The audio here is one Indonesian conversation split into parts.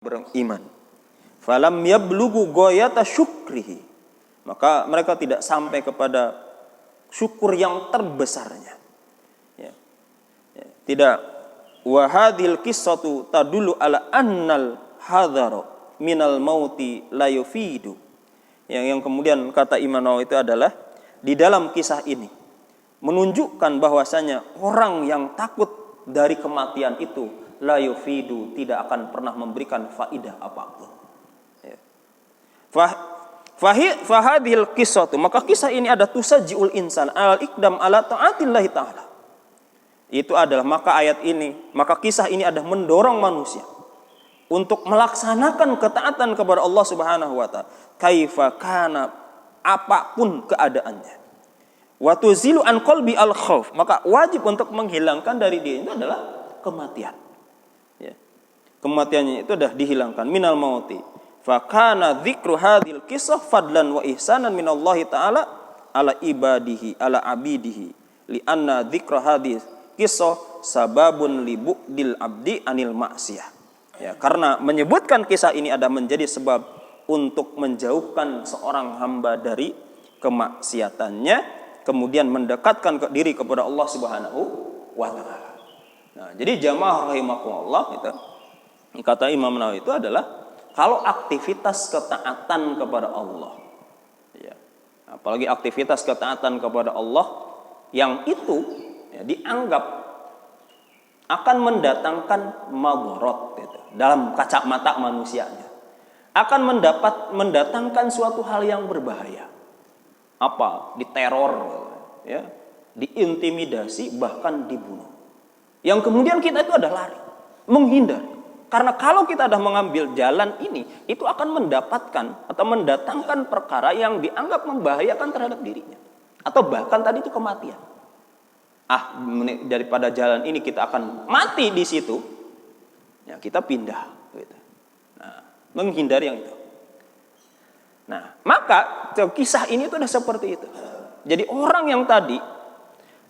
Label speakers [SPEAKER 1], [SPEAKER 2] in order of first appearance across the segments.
[SPEAKER 1] beriman. Falam yablughu ghayata syukrihi. Maka mereka tidak sampai kepada syukur yang terbesarnya. Ya. Ya. Tidak. Wa hadhil qissatu tadullu ala annal hadhara minal mauti la yufidu. Yang kemudian kata Imam Nawawi itu adalah di dalam kisah ini menunjukkan bahwasanya orang yang takut dari kematian itu la yufidu, tidak akan pernah memberikan faidah apapun. Ya. Fahadhil qissatu, maka kisah ini ada tusajiul insan al-iqdam ala ta'atillahi ta'ala. Itu adalah maka kisah ini ada mendorong manusia untuk melaksanakan ketaatan kepada Allah Subhanahu wa taala. Kaifa kana, apapun keadaannya. Wa tuzilu an qalbi al khauf, maka wajib untuk menghilangkan dari dia itu adalah kematian. Ya. Kematiannya itu sudah dihilangkan minal mauti. Fa kana dzikru hadhil qissah fadlan wa ihsanan minallahi taala ala ibadihi ala abidihi li anna dzikra hadhis qissah sababun li bu'dil abdi anil ma'siyah. Ya, karena menyebutkan kisah ini ada menjadi sebab untuk menjauhkan seorang hamba dari kemaksiatannya, kemudian mendekatkan diri kepada Allah Subhanahu wa taala. Nah, jadi jamaah rahimakumullah itu kata Imam Nawawi itu adalah kalau aktivitas ketaatan kepada Allah, ya, apalagi aktivitas ketaatan kepada Allah yang itu ya, dianggap akan mendatangkan madharat gitu, dalam kacamata manusianya, akan mendatangkan suatu hal yang berbahaya. Apa? Diteror, ya, diintimidasi, bahkan dibunuh. Yang kemudian kita itu ada lari, menghindar. Karena kalau kita sudah mengambil jalan ini, itu akan mendapatkan atau mendatangkan perkara yang dianggap membahayakan terhadap dirinya. Atau bahkan tadi itu kematian. Daripada jalan ini kita akan mati di situ, ya kita pindah. Gitu. Nah, menghindari yang itu. Nah, maka kisah ini itu sudah seperti itu. Jadi orang yang tadi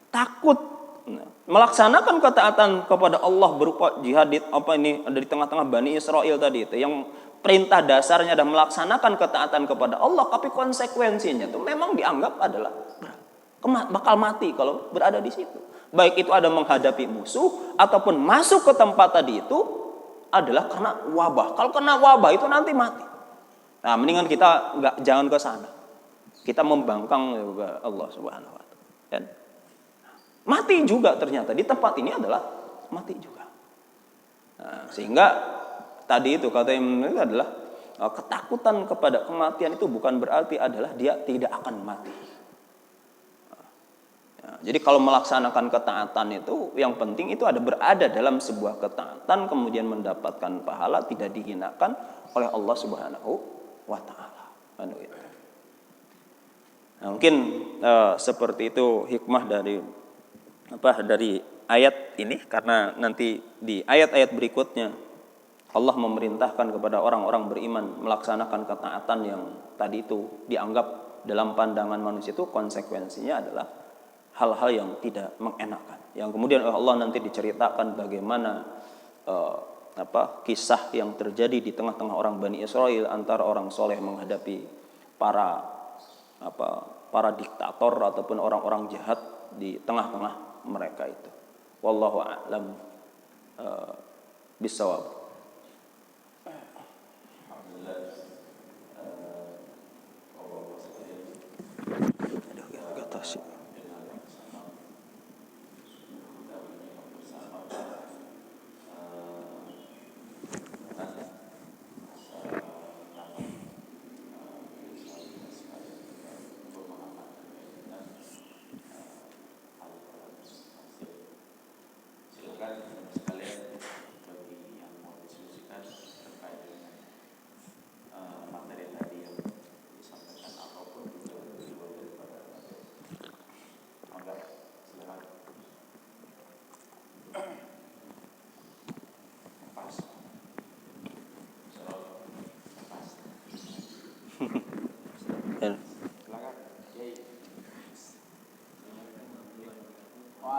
[SPEAKER 1] takut melaksanakan ketaatan kepada Allah berupa jihad ada di tengah-tengah Bani Israel tadi itu, yang perintah dasarnya adalah melaksanakan ketaatan kepada Allah, tapi konsekuensinya itu memang dianggap adalah bakal mati kalau berada di situ. Baik itu ada menghadapi musuh ataupun masuk ke tempat tadi itu adalah karena wabah. Kalau kena wabah itu nanti mati. Nah, mendingan kita jangan ke sana. Kita membangkang juga Allah Subhanahu wa taala. Dan mati juga ternyata di tempat ini adalah mati juga. Nah, sehingga tadi itu kata Imam Nawawi adalah ketakutan kepada kematian itu bukan berarti adalah dia tidak akan mati. Jadi kalau melaksanakan ketaatan itu yang penting itu berada dalam sebuah ketaatan, kemudian mendapatkan pahala, tidak dihinakan oleh Allah Subhanahu wa taala. Nah, mungkin seperti itu hikmah dari ayat ini, karena nanti di ayat-ayat berikutnya Allah memerintahkan kepada orang-orang beriman melaksanakan ketaatan yang tadi itu dianggap dalam pandangan manusia itu konsekuensinya adalah hal-hal yang tidak mengenakan. Yang kemudian Allah nanti diceritakan bagaimana kisah yang terjadi di tengah-tengah orang Bani Israel antara orang soleh menghadapi para diktator ataupun orang-orang jahat di tengah-tengah mereka itu. Wallahu a'lam bissawab.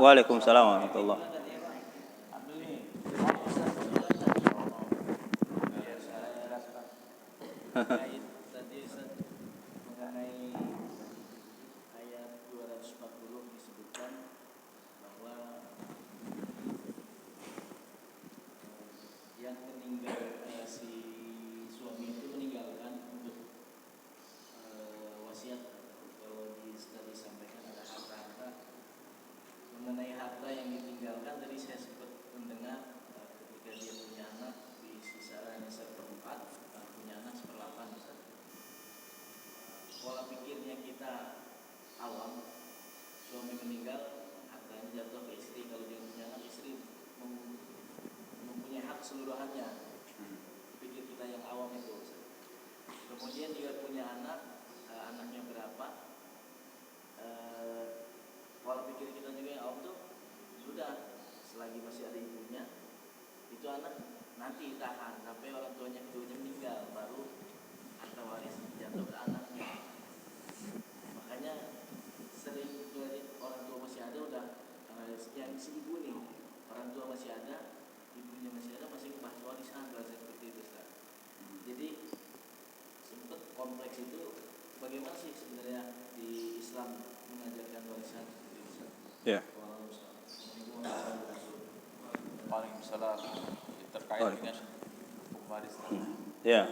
[SPEAKER 1] Waalaikumsalam warahmatullahi wabarakatuh.
[SPEAKER 2] Terkait tadi Ustaz, mengenai ayat 240 disebutkan bahwa yang meninggal si suami itu meninggalkan untuk wasiat. Kalau tadi sampaikan ada harta-harta, mengenai harta yang ditinggalkan tadi saya sempat mendengar ketika dia punya anak di kisaran 1/4, punya anak 1/8. Pola pikirnya kita awam, suami meninggal hartanya jatuh ke istri. Kalau dia punya anak, istri mempunyai hak keseluruhannya. Pikir kita yang awam itu. Kemudian dia punya anak, anaknya berapa, pola pikir kita juga yang awam tuh sudah, selagi masih ada ibunya, itu anak nanti tahan sampai orang tuanya keduanya meninggal, baru harta waris jatuh ke anaknya. Makanya sering orang tua masih ada, udah yang si ibu nih, orang tua masih ada, ibunya masih ada, masih bahas warisan, bahasa seperti itu Ustaz. Jadi sempat kompleks itu, bagaimana sih sebenarnya di Islam mengajarkan warisan seperti itu Ustaz?
[SPEAKER 1] Ya.
[SPEAKER 3] Paling salah terkait dengan hukum waris.
[SPEAKER 1] Ya.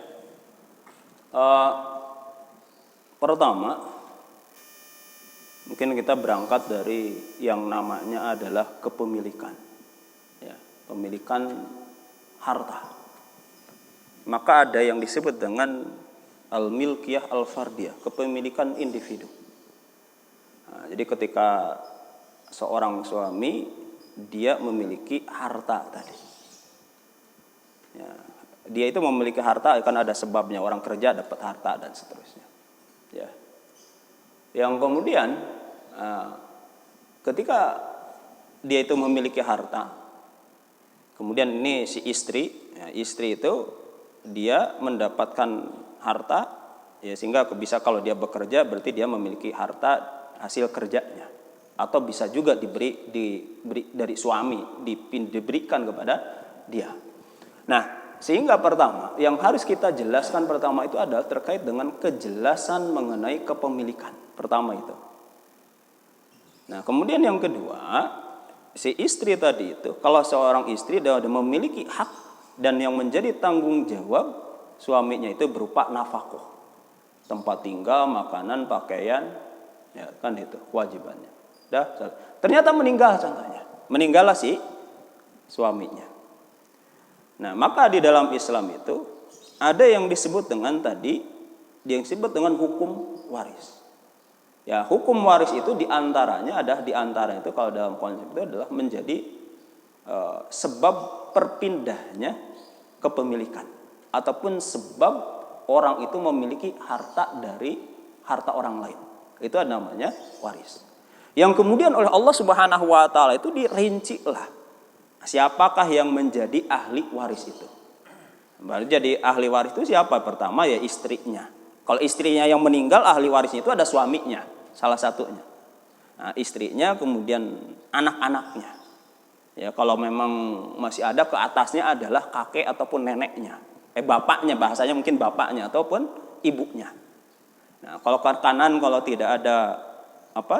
[SPEAKER 1] Pertama, mungkin kita berangkat dari yang namanya adalah kepemilikan. Ya, pemilikan harta. Maka ada yang disebut dengan al-milkiyah al-fardiyah, kepemilikan individu. Nah, jadi ketika seorang suami dia memiliki harta tadi, ya, dia itu memiliki harta kan ada sebabnya, orang kerja dapat harta dan seterusnya. Ya, yang kemudian ketika dia itu memiliki harta, kemudian ini si istri, ya, istri itu dia mendapatkan harta, ya, sehingga bisa kalau dia bekerja berarti dia memiliki harta hasil kerjanya. Atau bisa juga diberi dari suami, diberikan kepada dia. Nah, sehingga pertama yang harus kita jelaskan pertama itu adalah terkait dengan kejelasan mengenai kepemilikan. Pertama itu. Nah, kemudian yang kedua, si istri tadi itu, kalau seorang istri dia memiliki hak dan yang menjadi tanggung jawab suaminya itu berupa nafkah, tempat tinggal, makanan, pakaian, ya kan itu kewajibannya. Ternyata meninggal contohnya, meninggallah si suaminya. Nah, maka di dalam Islam itu ada yang disebut dengan tadi, yang disebut dengan hukum waris. Ya, hukum waris itu diantaranya itu kalau dalam konsep itu adalah menjadi sebab perpindahnya kepemilikan ataupun sebab orang itu memiliki harta dari harta orang lain. Itu namanya waris. Yang kemudian oleh Allah Subhanahu wa taala itu dirincilah siapakah yang menjadi ahli waris itu. Baru jadi ahli waris itu siapa? Pertama ya istrinya. Kalau istrinya yang meninggal, ahli warisnya itu ada suaminya, salah satunya. Nah, istrinya, kemudian anak-anaknya. Ya, kalau memang masih ada, ke atasnya adalah kakek ataupun neneknya. Bapaknya, bahasanya mungkin bapaknya ataupun ibunya. Nah, kalau ke kanan kalau tidak ada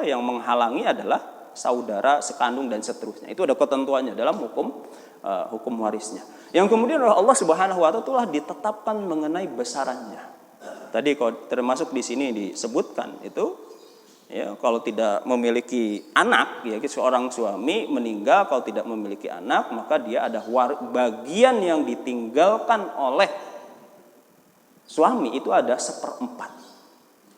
[SPEAKER 1] yang menghalangi adalah saudara, sekandung dan seterusnya. Itu ada ketentuannya dalam hukum warisnya. Yang kemudian oleh Allah Subhanahu wa taala telah ditetapkan mengenai besarannya. Tadi kalau termasuk di sini disebutkan itu, ya, kalau tidak memiliki anak, ya, seorang suami meninggal kalau tidak memiliki anak, maka dia ada bagian yang ditinggalkan oleh suami itu ada 1/4.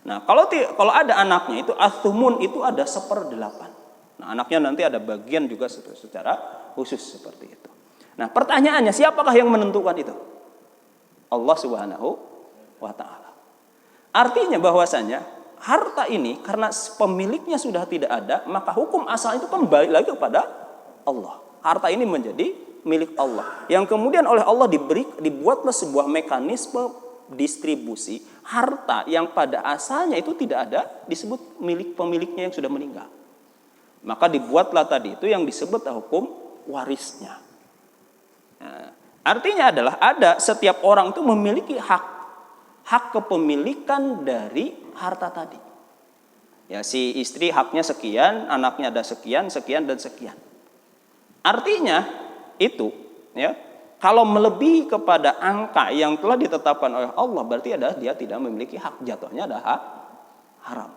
[SPEAKER 1] Nah, kalau ada anaknya itu as-sumun itu ada 1/8. Nah, anaknya nanti ada bagian juga secara khusus seperti itu. Nah, pertanyaannya siapakah yang menentukan itu? Allah Subhanahu wa taala. Artinya bahwasanya harta ini karena pemiliknya sudah tidak ada, maka hukum asal itu kembali lagi kepada Allah. Harta ini menjadi milik Allah. Yang kemudian oleh Allah dibuatlah sebuah mekanisme distribusi harta yang pada asalnya itu tidak ada, disebut milik pemiliknya yang sudah meninggal. Maka dibuatlah tadi itu yang disebut hukum warisnya. Nah, artinya adalah ada setiap orang itu memiliki hak hak kepemilikan dari harta tadi. Ya, si istri haknya sekian, anaknya ada sekian, sekian dan sekian. Artinya itu, ya, kalau melebihi kepada angka yang telah ditetapkan oleh Allah, berarti adalah dia tidak memiliki hak, jatuhnya ada hak haram.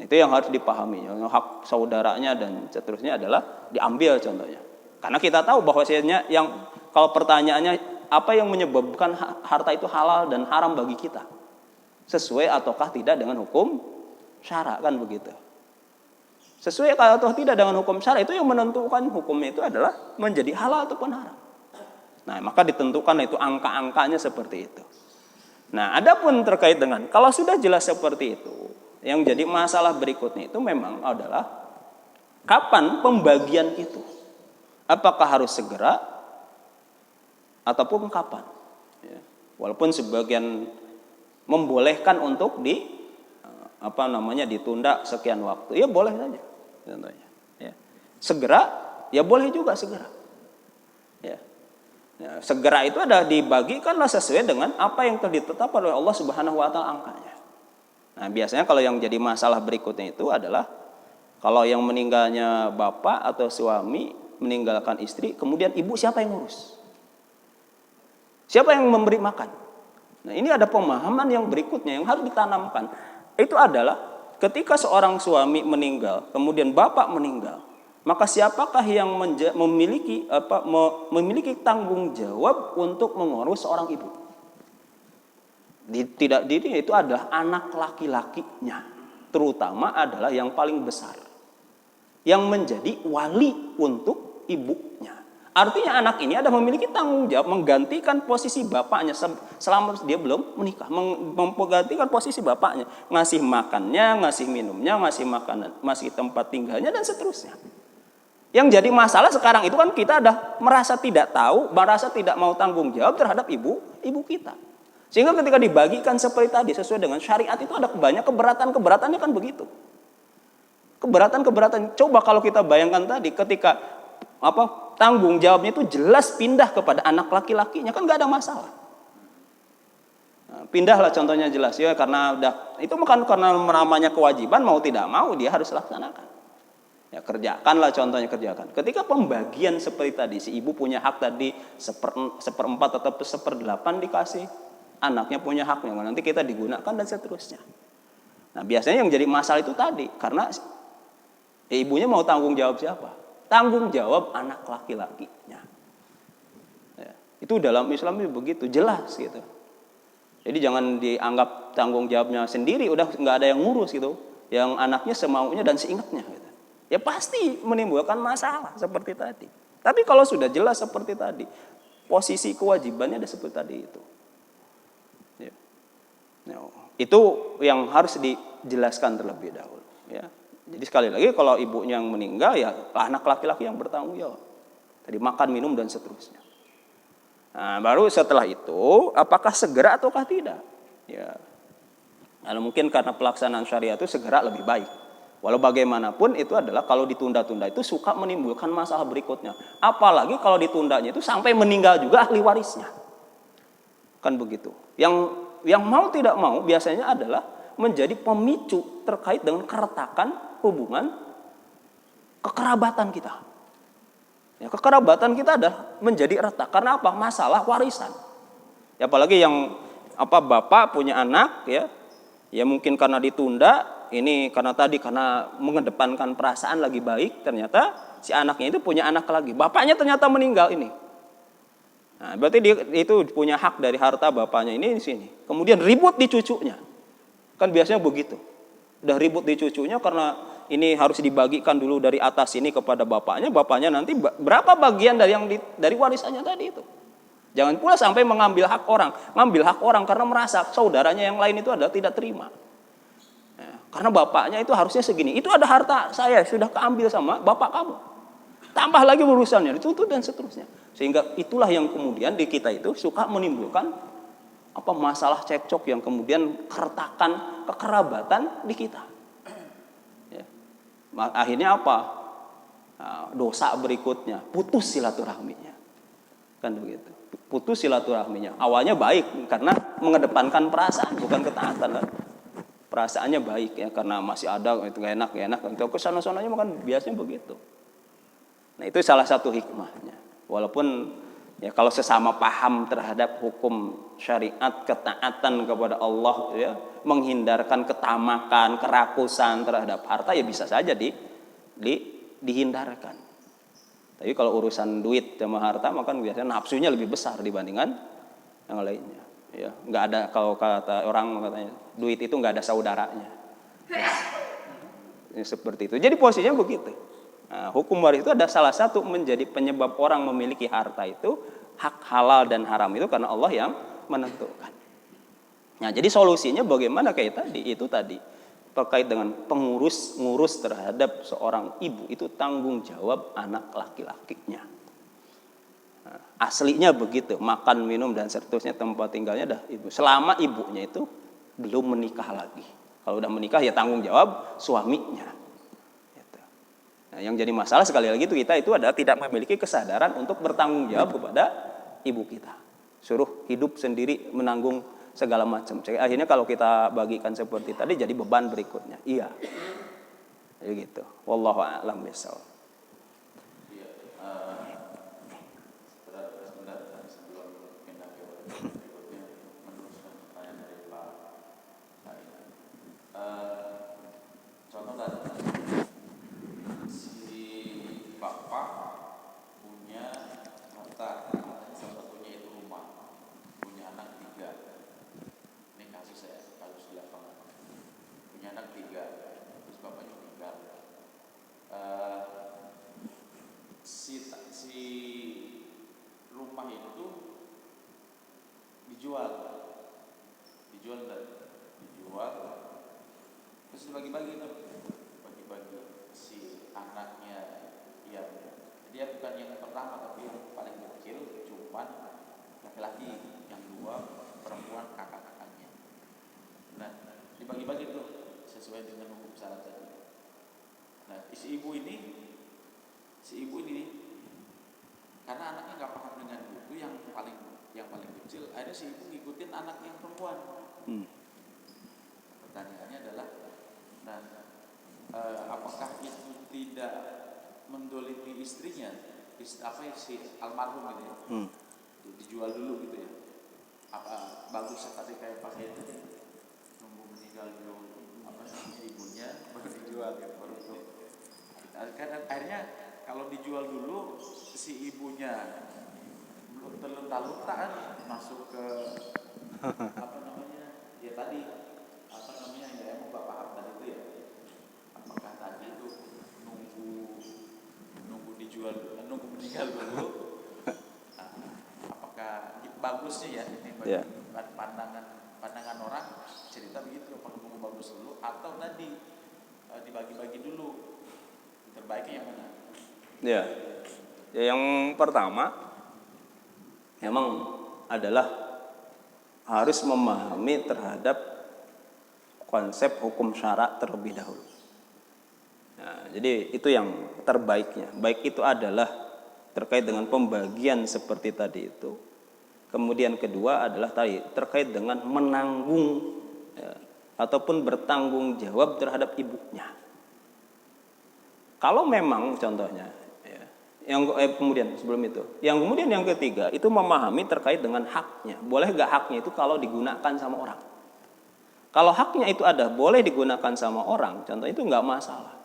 [SPEAKER 1] Itu yang harus dipahami. Hak saudaranya dan seterusnya adalah diambil contohnya. Karena kita tahu bahwasanya yang kalau pertanyaannya apa yang menyebabkan harta itu halal dan haram bagi kita, sesuai ataukah tidak dengan hukum syara, kan begitu. Sesuai atau tidak dengan hukum syara, itu yang menentukan hukumnya itu adalah menjadi halal ataupun haram. Nah, maka ditentukan itu angka-angkanya seperti itu. Nah, adapun terkait dengan kalau sudah jelas seperti itu, yang jadi masalah berikutnya itu memang adalah kapan pembagian itu. Apakah harus segera ataupun kapan? Ya. Walaupun sebagian membolehkan untuk ditunda sekian waktu, ya boleh saja contohnya. Ya. Segera, ya boleh juga segera. Ya. Ya, segera itu ada dibagikanlah sesuai dengan apa yang telah ditetapkan oleh Allah Subhanahu wa taala angkanya. Nah, biasanya kalau yang jadi masalah berikutnya itu adalah kalau yang meninggalnya bapak atau suami meninggalkan istri, kemudian ibu siapa yang ngurus? Siapa yang memberi makan? Nah, ini ada pemahaman yang berikutnya yang harus ditanamkan. Itu adalah ketika seorang suami meninggal, kemudian bapak meninggal, maka siapakah yang memiliki tanggung jawab untuk mengurus seorang ibu? Tidak diri itu adalah anak laki-lakinya, terutama adalah yang paling besar, yang menjadi wali untuk ibunya. Artinya anak ini ada memiliki tanggung jawab menggantikan posisi bapaknya selama dia belum menikah, menggantikan posisi bapaknya, ngasih makannya, ngasih minumnya, ngasih makanan, ngasih tempat tinggalnya dan seterusnya. Yang jadi masalah sekarang itu kan kita ada merasa tidak tahu, merasa tidak mau tanggung jawab terhadap ibu kita. Sehingga ketika dibagikan seperti tadi sesuai dengan syariat itu ada banyak keberatan-keberatannya kan begitu. Keberatan-keberatan. Coba kalau kita bayangkan tadi ketika tanggung jawabnya itu jelas pindah kepada anak laki-lakinya, kan nggak ada masalah. Nah, pindahlah contohnya jelas ya, karena itu bukan karena namanya kewajiban, mau tidak mau dia harus laksanakan. Ya kerjakanlah, contohnya kerjakan. Ketika pembagian seperti tadi, si ibu punya hak tadi 1/4 atau 1/8 dikasih, anaknya punya haknya, nanti kita digunakan dan seterusnya. Nah, biasanya yang jadi masalah itu tadi, karena ibunya mau tanggung jawab siapa? Tanggung jawab anak laki-lakinya. Ya, itu dalam Islam itu begitu jelas gitu. Jadi jangan dianggap tanggung jawabnya sendiri, udah nggak ada yang ngurus gitu. Yang anaknya semaunya dan seingatnya gitu. Ya pasti menimbulkan masalah seperti tadi. Tapi kalau sudah jelas seperti tadi, posisi kewajibannya ada seperti tadi itu. Ya. Ya, itu yang harus dijelaskan terlebih dahulu. Ya. Jadi sekali lagi kalau ibunya yang meninggal ya anak laki-laki yang bertanggung jawab. Tadi makan, minum dan seterusnya. Nah, baru setelah itu apakah segera ataukah tidak? Ya. Kalau mungkin karena pelaksanaan syariat itu segera lebih baik. Walau bagaimanapun itu adalah kalau ditunda-tunda itu suka menimbulkan masalah berikutnya. Apalagi kalau ditundanya itu sampai meninggal juga ahli warisnya. Kan begitu. Yang mau tidak mau biasanya adalah menjadi pemicu terkait dengan keretakan hubungan kekerabatan kita. Ya, kekerabatan kita adalah menjadi retak karena apa? Masalah warisan. Ya, apalagi yang bapak punya anak ya mungkin karena ditunda ini karena mengedepankan perasaan lagi baik, ternyata si anaknya itu punya anak lagi. Bapaknya ternyata meninggal ini. Nah, berarti dia itu punya hak dari harta bapaknya ini di sini. Kemudian ribut di cucunya. Kan biasanya begitu. Udah ribut di cucunya karena ini harus dibagikan dulu dari atas ini kepada bapaknya. Bapaknya nanti berapa bagian dari warisannya tadi itu. Jangan pula sampai mengambil hak orang. Ngambil hak orang karena merasa saudaranya yang lain itu adalah tidak terima. Ya, karena bapaknya itu harusnya segini. Itu ada harta saya sudah keambil sama bapak kamu. Tambah lagi urusannya, dituntut dan seterusnya. Sehingga itulah yang kemudian di kita itu suka menimbulkan masalah cekcok yang kemudian keretakan kekerabatan di kita. Ya. Akhirnya dosa berikutnya putus silaturahminya, kan begitu. putus silaturahminya. Awalnya baik karena mengedepankan perasaan bukan ketaatan kan. Perasaannya baik ya karena masih ada itu gak enak. Untuk kesana-sananya kan biasanya begitu. Nah, itu salah satu hikmahnya. Walaupun ya kalau sesama paham terhadap hukum syariat, ketaatan kepada Allah ya, menghindarkan ketamakan, kerakusan terhadap harta ya bisa saja dihindarkan. Tapi kalau urusan duit sama harta maka biasanya nafsunya lebih besar dibandingkan yang lainnya. Ya, nggak ada, kalau kata orang katanya duit itu nggak ada saudaranya. Ya, seperti itu. Jadi posisinya begitu. Nah, hukum waris itu ada salah satu menjadi penyebab orang memiliki harta itu hak halal dan haram itu karena Allah yang menentukan. Nah, jadi solusinya bagaimana kayak tadi itu tadi terkait dengan ngurus terhadap seorang ibu itu tanggung jawab anak laki-lakinya. Aslinya begitu, makan, minum dan seterusnya, tempat tinggalnya dah ibu. Selama ibunya itu belum menikah lagi. Kalau udah menikah ya tanggung jawab suaminya. Gitu. Nah, yang jadi masalah sekali lagi itu kita itu adalah tidak memiliki kesadaran untuk bertanggung jawab kepada ibu kita. Suruh hidup sendiri menanggung segala macam. Akhirnya kalau kita bagikan seperti tadi jadi beban berikutnya. Iya. Jadi gitu. Wallahu a'lam bishawab.
[SPEAKER 3] Contoh tadi si bapak punya harta, salah satunya itu rumah, punya anak 3. Ini kasus di lapangan. Punya anak 3, terus bapaknya meninggal. Si rumah itu dijual, terus dibagi-bagi tuh, si anaknya, ya dia bukan yang pertama tapi yang paling kecil, cuman laki-laki, yang 2 perempuan, kakak-kakaknya. Nah, dibagi-bagi tuh sesuai dengan hukum syarat tadi. Nah, si ibu ini karena anaknya nggak paham dengan itu, yang paling kecil, ada si ibu ngikutin anak yang perempuan. Pertanyaannya adalah, apakah itu tidak mendolimi istrinya, si almarhum gitu ya? Dijual dulu gitu ya? Apa bagus tadi kayak pakai itu nunggu meninggal dulu ibunya baru dijual ya, baru itu. Kan akhirnya kalau dijual dulu si ibunya belum terlunta-lunta kan masuk ke ya tadi ya emang bapak Ham tadi itu ya, apakah tadi itu nunggu dijual, nunggu meninggal dulu, apakah bagusnya ya ini bagi pandangan orang cerita begitu, apakah nunggu bagus dulu atau tadi dibagi-bagi dulu, terbaiknya yang mana?
[SPEAKER 1] Ya, yang pertama memang adalah harus memahami terhadap konsep hukum syara terlebih dahulu. Nah, jadi itu yang terbaiknya. Baik itu adalah terkait dengan pembagian seperti tadi itu. Kemudian kedua adalah tadi terkait dengan menanggung ya, ataupun bertanggung jawab terhadap ibunya. Kalau memang contohnya kemudian sebelum itu, kemudian yang ketiga itu memahami terkait dengan haknya. Boleh gak haknya itu kalau digunakan sama orang? Kalau haknya itu ada boleh digunakan sama orang, contohnya itu nggak masalah.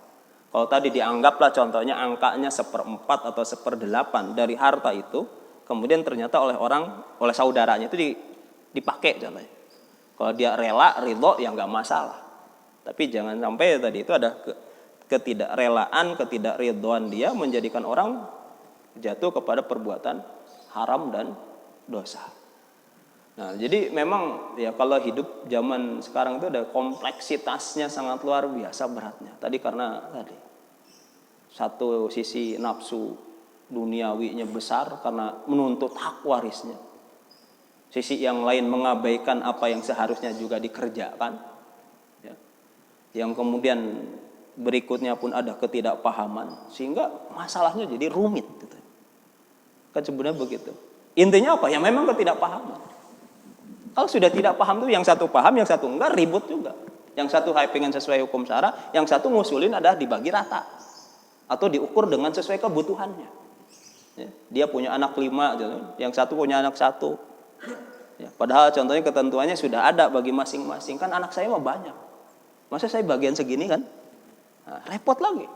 [SPEAKER 1] Kalau tadi dianggaplah contohnya angkanya 1/4 atau 1/8 dari harta itu, kemudian ternyata oleh saudaranya itu dipakai contohnya. Kalau dia rela, ridho ya nggak masalah. Tapi jangan sampai tadi itu ada ketidakrelaan, ketidakridhoan dia menjadikan orang jatuh kepada perbuatan haram dan dosa. Nah, jadi memang ya kalau hidup zaman sekarang itu ada kompleksitasnya sangat luar biasa beratnya. Tadi karena satu sisi nafsu duniawinya besar karena menuntut hak warisnya. Sisi yang lain mengabaikan apa yang seharusnya juga dikerjakan. Ya. Yang kemudian berikutnya pun ada ketidakpahaman sehingga masalahnya jadi rumit gitu. Kan sebenarnya begitu. Intinya apa? Ya memang ketidakpahaman. Kalau sudah tidak paham tuh yang satu paham, yang satu enggak, ribut juga. Yang satu pengen sesuai hukum syara, yang satu ngusulin adalah dibagi rata atau diukur dengan sesuai kebutuhannya. Ya, dia punya anak 5, yang satu punya anak 1. Ya, padahal contohnya ketentuannya sudah ada bagi masing-masing. Kan anak saya mah banyak. Masa saya bagian segini kan? Nah, repot lagi.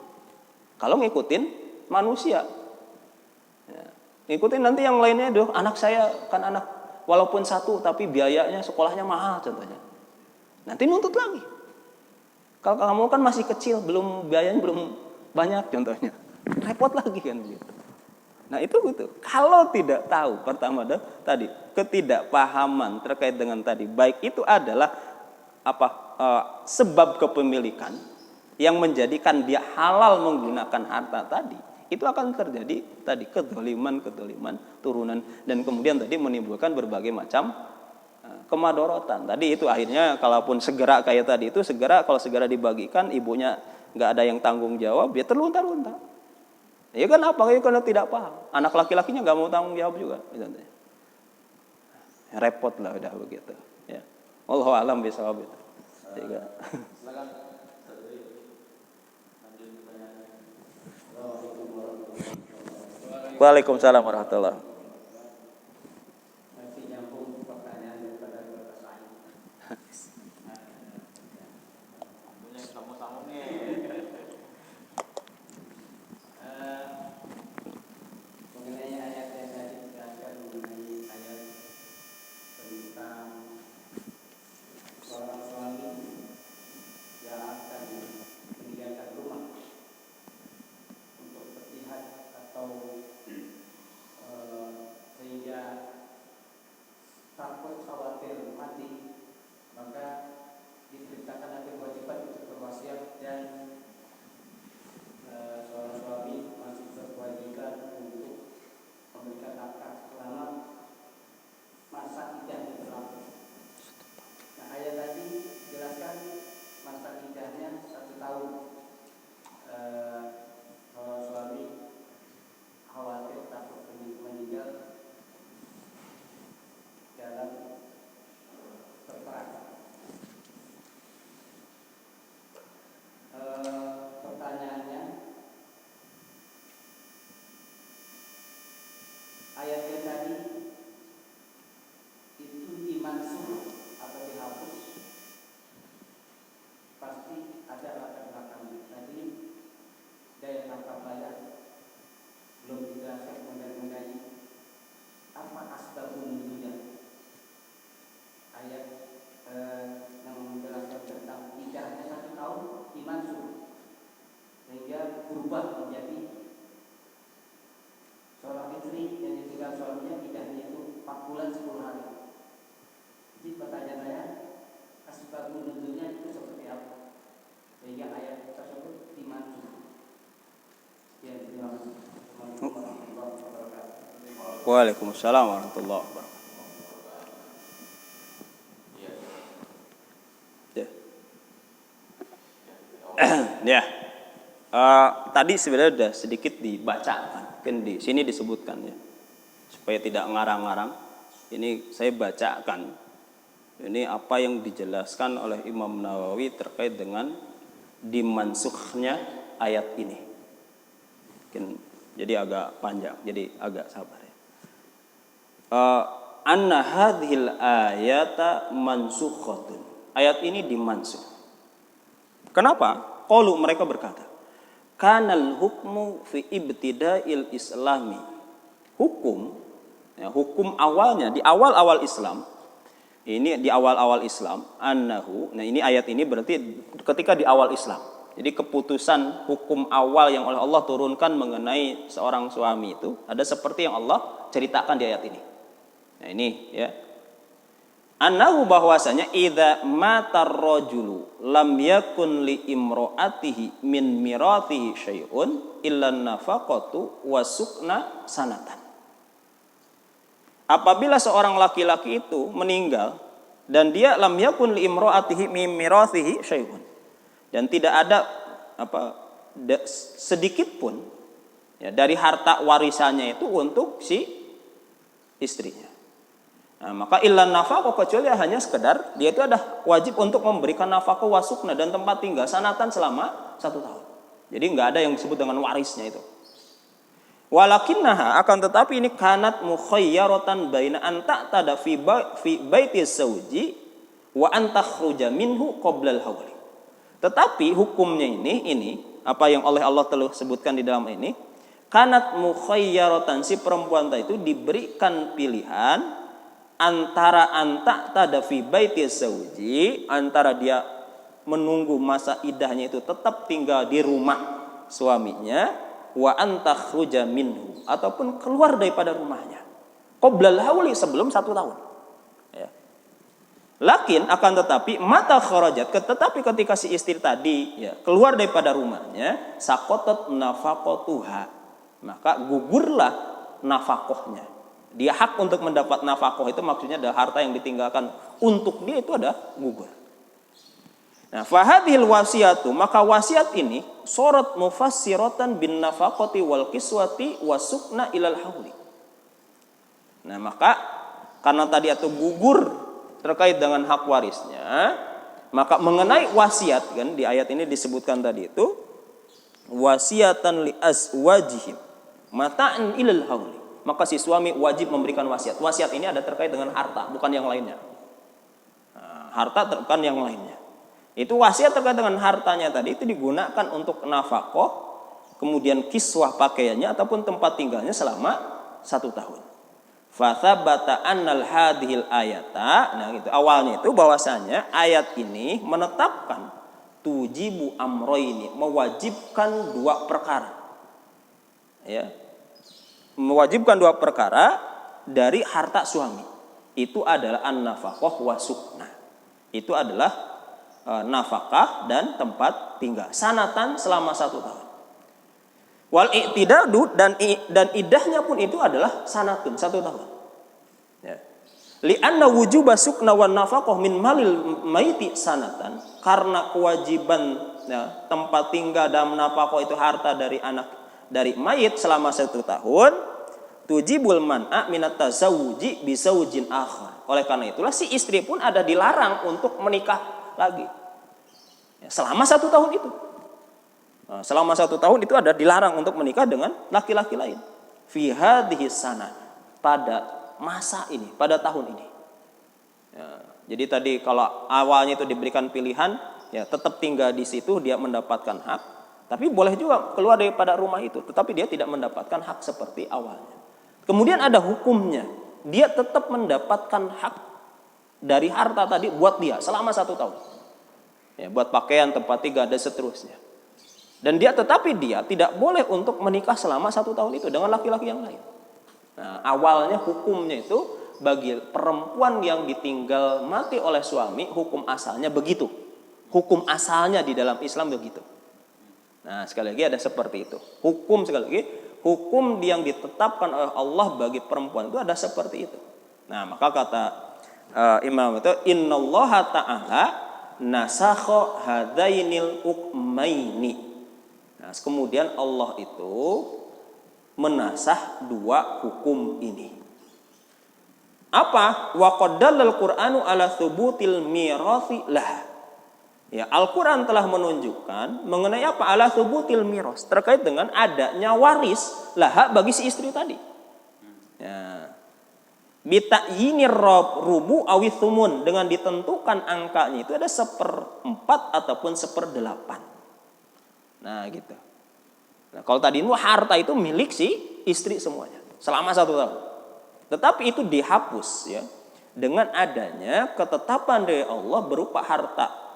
[SPEAKER 1] Kalau ngikutin manusia. Ya, ngikutin nanti yang lainnya, anak saya kan anak walaupun 1 tapi biayanya sekolahnya mahal contohnya. Nanti nuntut lagi. Kalau kamu kan masih kecil, biayanya belum banyak contohnya. Repot lagi kan gitu. Nah itu gitu. Kalau tidak tahu, pertama tadi ketidakpahaman terkait dengan tadi, baik itu adalah sebab kepemilikan yang menjadikan dia halal menggunakan harta tadi, itu akan terjadi tadi kedzaliman turunan, dan kemudian tadi menimbulkan berbagai macam kemadorotan. Tadi itu akhirnya kalaupun segera kayak tadi itu kalau segera dibagikan, ibunya nggak ada yang tanggung jawab, dia terlunta-lunta. Ya kan apa? Karena tidak paham. Anak laki-lakinya nggak mau tanggung jawab juga. Repot lah udah begitu. Ya. Wallahu a'lam bishawab itu. Waalaikumsalam warahmatullahi wabarakatuh.
[SPEAKER 4] Masih nyambung pertanyaan daripada Bapak Said.
[SPEAKER 3] Punya sambung-sambung nih.
[SPEAKER 4] Mengenai ayat yang tadi dijelaskan mengenai ayat tentang seorang suami yang akan meninggalkan rumah untuk berjihad atau sehingga takut khawatir mati, maka diperintahkan ada kewajiban untuk berwasiat, dan seorang suami masih berkewajiban untuk memberikan nafkah selama masa iddah berlaku. Nah, ayat tadi jelaskan masa iddahnya 1 tahun. Seorang suami khawatir takut meninggal dalam peperangan. Pertanyaannya, ayat yang tadi itu dimansuh atau dihapus, pasti ada latar belakangnya. Tadi daya tangkap bayar belum dijelaskan mengenai apa asbabun nuzulnya. Ayat yang menjelaskan tentang iddahnya 1 tahun dimansuh sehingga berubah menjadi seorang istri yang ditinggal suaminya iddahnya itu 4 bulan 10 hari. Jadi pertanyaan saya, asbabun nuzulnya itu seperti apa sehingga ayat tersebut dimansuh? Ya, terima kasih.
[SPEAKER 1] Waalaikumsalam warahmatullahi wabarakatuh. Ya. Tadi sebenarnya sudah sedikit dibacakan, kan di sini disebutkan ya. Supaya tidak ngarang-ngarang, ini saya bacakan. Ini apa yang dijelaskan oleh Imam Nawawi terkait dengan dimansukhnya ayat ini. Jadi agak panjang, jadi agak sabar ya. Anna hadhil ayata mansukhatun. Ayat ini dimansuh. Kenapa? Qalu, mereka berkata, kanal hukmu fi ibtida'il islami. Hukum, ya, hukum awalnya di awal-awal Islam. Ini di awal-awal Islam, annahu. Nah, ini ayat ini berarti ketika di awal Islam. Jadi keputusan hukum awal yang oleh Allah turunkan mengenai seorang suami itu ada seperti yang Allah ceritakan di ayat ini. Nah, ini ya. Annahu, bahwasanya idza matar rajulu lam yakun li imraatihi min miratihi syai'un illa nafaqatu wa sukna sanatan. Apabila seorang laki-laki itu meninggal dan dia lam yakun li imraatihi min miratihi syai'un, dan tidak ada sedikit pun ya, dari harta warisannya itu untuk si istrinya. Nah, maka illa nafaqah, kecuali hanya sekedar dia itu ada wajib untuk memberikan nafaqah wasukna dan tempat tinggal sanatan selama 1 tahun. Jadi nggak ada yang disebut dengan warisnya itu. Walakinnaha, akan tetapi ini kanat mukhayyaratan baina an ta'tada fi baiti zawji wa an takhruja minhu qabla al-hauli. Tetapi hukumnya ini apa yang oleh Allah telah sebutkan di dalam ini, kanat mukhayyaratan, si perempuan itu diberikan pilihan antara anta tada fi baiti zawji, antara dia menunggu masa idahnya itu tetap tinggal di rumah suaminya, wa antakhruja minhu, ataupun keluar daripada rumahnya qoblal hauli, sebelum 1 tahun. Ya. Lakin akan tetapi mata kharajat, tetapi ketika si istri tadi ya keluar daripada rumahnya, sakotot nafaqatuha, maka gugurlah nafkahnya. Dia hak untuk mendapat nafkah itu maksudnya adalah harta yang ditinggalkan untuk dia itu ada gugur. Nah, fahadhil wasiatu, maka wasiat ini sorot mufassiratan bin nafaqati wal kiswati wasukna ilal hauli. Nah, maka karena tadi itu gugur terkait dengan hak warisnya, maka mengenai wasiat kan di ayat ini disebutkan tadi itu wasiatan li azwajihim mata'an ilal hauli. Maka si suami wajib memberikan wasiat. Wasiat ini ada terkait dengan harta, bukan yang lainnya. Nah, harta bukan yang lainnya. Itu wasiat terkait dengan hartanya tadi itu digunakan untuk nafkah, kemudian kiswah pakaiannya ataupun tempat tinggalnya selama 1 tahun. Fathabata annal hadhil ayata, nah itu awalnya itu bahwasanya ayat ini menetapkan tujibu amroini, mewajibkan 2 perkara. Ya. Mewajibkan 2 perkara dari harta suami. Itu adalah an-nafaqah wa sukna. Itu adalah nafkah dan tempat tinggal sanatan selama 1 tahun. Wal i'tidadu, dan idahnya pun itu adalah sanatun 1 tahun. Ya. Li'anna wujuba sukna wan nafaqah min malil maiti sanatan, karena kewajiban ya, tempat tinggal dan nafkah itu harta dari mayit selama 1 tahun, tujibul man'a minat tazawuji bi zawjin akhar. Oleh karena itulah si istri pun ada dilarang untuk menikah lagi. Ya, selama 1 tahun itu. Nah, selama 1 tahun itu ada dilarang untuk menikah dengan laki-laki lain. Fi hadhihi sana, pada masa ini, pada tahun ini. Ya, jadi tadi kalau awalnya itu diberikan pilihan, ya tetap tinggal di situ dia mendapatkan hak. Tapi boleh juga keluar daripada rumah itu, tetapi dia tidak mendapatkan hak seperti awalnya. Kemudian ada hukumnya, dia tetap mendapatkan hak dari harta tadi buat dia selama 1 tahun. Ya, buat pakaian, tempat tinggal dan seterusnya. Dan dia tidak boleh untuk menikah selama 1 tahun itu dengan laki-laki yang lain. Nah, awalnya hukumnya itu bagi perempuan yang ditinggal mati oleh suami, hukum asalnya begitu. Hukum asalnya di dalam Islam begitu. Nah, sekali lagi ada seperti itu. Hukum yang ditetapkan oleh Allah bagi perempuan itu ada seperti itu. Nah, maka kata Imam itu, innallaha ta'ala nasakha hadainil hukmaini. Nah, kemudian Allah itu menasah 2 hukum ini. Apa? Wa qaddalal Qur'anu ala thubutil mirathi lah. Ya, Al-Quran telah menunjukkan mengenai apa? Ala thubutil miras, terkait dengan adanya waris laha bagi si istri tadi. Ya. Bita'yinir rubu awithumun, dengan ditentukan angkanya itu ada 1/4 ataupun 1/8. Nah gitu. Nah, kalau tadi itu harta itu milik si istri semuanya selama 1 tahun. Tetapi itu dihapus ya dengan adanya ketetapan dari Allah berupa harta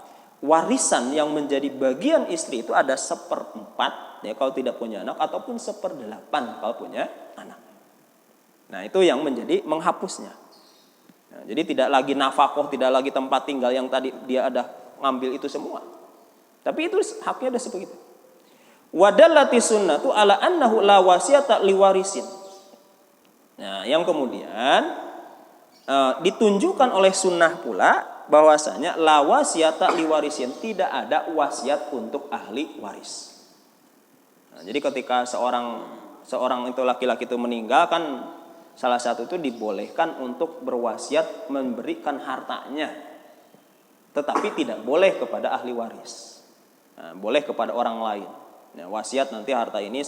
[SPEAKER 1] warisan yang menjadi bagian istri itu ada 1/4 ya kalau tidak punya anak, ataupun 1/8 kalau punya anak. Nah, itu yang menjadi menghapusnya. Nah, jadi tidak lagi nafkah, tidak lagi tempat tinggal yang tadi dia ada ngambil itu semua. Tapi itu haknya ada seperti itu. Wadallati sunnatu ala annahu la wasiyata liwarisin. Nah, yang kemudian ditunjukkan oleh sunnah pula bahwasanya la wasiyata liwarisin, tidak ada wasiat untuk ahli waris. Nah, jadi ketika seorang itu laki-laki itu meninggal kan salah satu itu dibolehkan untuk berwasiat memberikan hartanya, tetapi tidak boleh kepada ahli waris. Nah, boleh kepada orang lain. Nah, wasiat nanti harta ini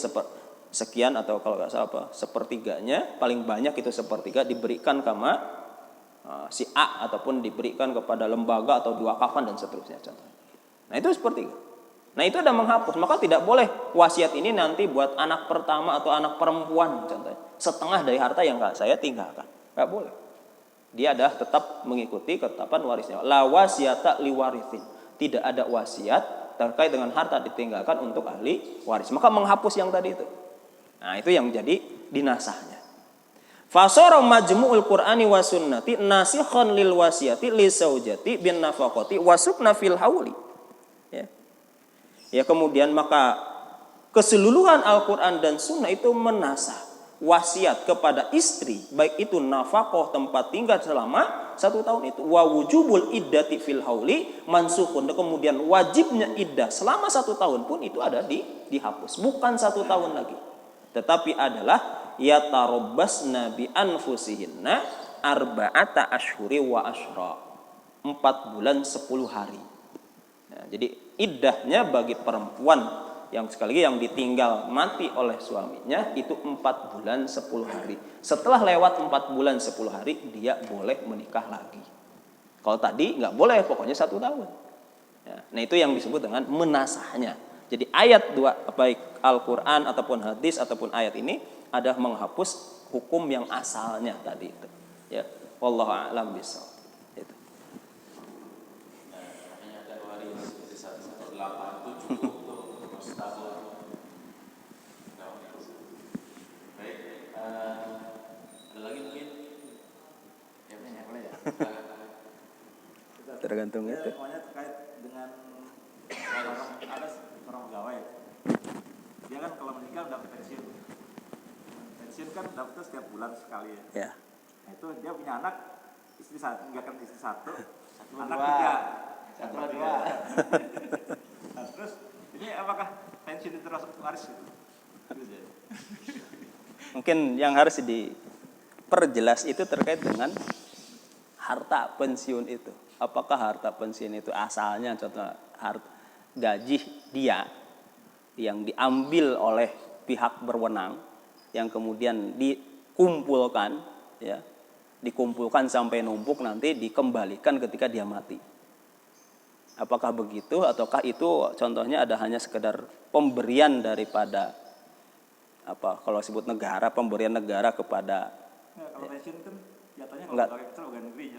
[SPEAKER 1] sekian atau kalau nggak salah sepertiganya, paling banyak itu sepertiga diberikan sama si A ataupun diberikan kepada lembaga atau diwakafkan dan seterusnya contohnya. Nah itu sepertiga. Nah itu ada menghapus, maka tidak boleh wasiat ini nanti buat anak pertama atau anak perempuan contohnya, setengah dari harta yang saya tinggalkan, nggak boleh. Dia adalah tetap mengikuti ketetapan warisnya. La wasiata liwarithin, tidak ada wasiat terkait dengan harta ditinggalkan untuk ahli waris, maka menghapus yang tadi itu. Nah itu yang jadi dinasahnya. Fasara majmu'ul Qur'ani wa sunnati nasikhan lil wasiyati li zaujati bin nafaqati wa sukna fil hauli. Ya kemudian maka keseluruhan Al-Quran dan Sunnah itu menasah wasiat kepada istri, baik itu nafkah tempat tinggal selama 1 tahun itu, wa wujubul iddati fil hauli mansukhun, kemudian wajibnya iddah selama 1 tahun pun itu ada dihapus, bukan 1 tahun lagi, tetapi adalah yatarabbasna bi anfusihinna arba'ata ashhuri wa ashra, 4 bulan 10 hari. Nah, jadi iddahnya bagi perempuan yang sekali lagi yang ditinggal mati oleh suaminya itu 4 bulan 10 hari. Setelah lewat 4 bulan 10 hari dia boleh menikah lagi. Kalau tadi nggak boleh, pokoknya 1 tahun. Ya, nah itu yang disebut dengan menasahnya. Jadi ayat 2 baik Al-Quran ataupun hadis ataupun ayat ini adalah menghapus hukum yang asalnya tadi itu. Ya, wallahu a'lam bishawab. Tergantung itu.
[SPEAKER 5] Semuanya terkait dengan ada orang pegawai. Dia kan kalau meninggal dapat pensiun. Pensiun kan dapat setiap bulan sekali ya.
[SPEAKER 1] Ya.
[SPEAKER 5] Nah, itu dia punya anak, istri satu, meninggalkan istri satu, anak 3. Nah, terus ini apakah pensiun itu terus waris gitu?
[SPEAKER 1] Mungkin yang harus diperjelas itu terkait dengan harta pensiun itu. Apakah harta pensiun itu asalnya contoh harta gaji dia yang diambil oleh pihak berwenang yang kemudian dikumpulkan ya, dikumpulkan sampai numpuk nanti dikembalikan ketika dia mati. Apakah begitu ataukah itu contohnya ada hanya sekedar pemberian daripada kalau sebut negara, pemberian negara kepada
[SPEAKER 5] kalau pensiun kan jatuhnya
[SPEAKER 1] enggak.
[SPEAKER 5] Pegawai negeri